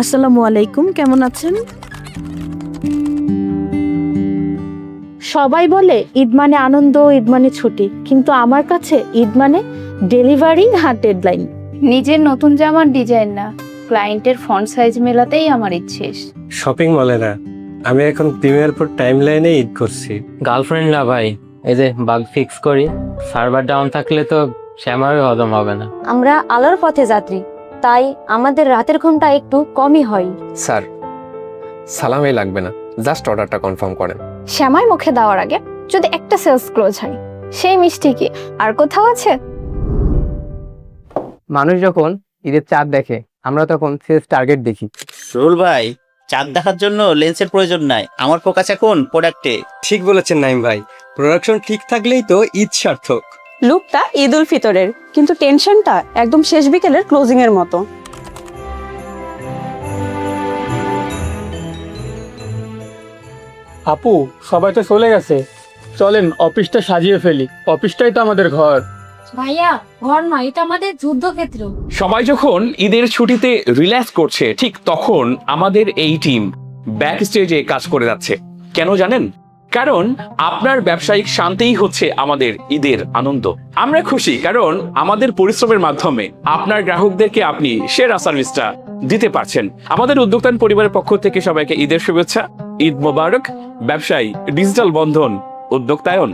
আসসালামু আলাইকুম, কেমন আছেন? সবাই বলে ঈদ মানে আনন্দ, ঈদ মানে ছুটি, কিন্তু আমার কাছে ঈদ মানে ডেলিভারি আর ডেডলাইন। নিজের নতুন জামার ডিজাইন না, ক্লায়েন্টের ফন্ট সাইজ মেলাতেই আমার ঈদ শেষ। শপিং মলে না, আমি এখন প্রিমিয়ার পর টাইম লাইনে ঈদ করছি। গার্লফ্রেন্ড না ভাই, এই যে বাগ ফিক্স করি, সার্ভার ডাউন থাকলে তো শ্যামারই হজম হবে না। আমরা আলোর পথে যাত্রী, তাই আমাদের রাতের ঘুমটা একটু কমই হয়। স্যার, সালামই লাগবে না, জাস্ট অর্ডারটা কনফার্ম করেন। শ্যামাই মুখে দেওয়ার আগে যদি একটা সেলস ক্লোজ হয়, সেই মিষ্টি কি আর কোথাও আছে? মানুষ যখন ঈদের চাঁদ দেখে, আমরা তখন সেলস টার্গেট দেখি। রুল ভাই, চাঁদ দেখার জন্য লেন্সের প্রয়োজন নাই, আমার ফোকাস এখন প্রোডাক্টে। ঠিক বলেছেন নাইম ভাই, প্রোডাকশন ঠিক থাকলেই তো ঈদ সার্থক। লুকটা ঈদ উল ফিতরের, কিন্তু টেনশনটা একদম শেষ বিকেলের ক্লোজিং এর মতো। আপু, সবাই তো চলে গেছে, চলেন অফিসটা সাজিয়ে ফেলি, অফিসটাই তো আমাদের ঘর। ভাইয়া, ঘর নয়, এটা আমাদের যুদ্ধক্ষেত্র। সবাই যখন ঈদের ছুটিতে রিল্যাক্স করছে, ঠিক তখন আমাদের এই টিম ব্যাক স্টেজে কাজ করে যাচ্ছে। কেন জানেন? কারণ আপনার ব্যবসায়িক শান্তিই হচ্ছে আমাদের ঈদের আনন্দ। আমরা খুশি কারণ আমাদের পরিশ্রমের মাধ্যমে আপনার গ্রাহকদেরকে আপনি সেরা সার্ভিসটা দিতে পারছেন। আমাদের উদ্যোক্তান পরিবারের পক্ষ থেকে সবাইকে ঈদের শুভেচ্ছা। ঈদ মোবারক। ব্যবসায়ী, ডিজিটাল বন্ধন, উদ্যোক্তায়ন।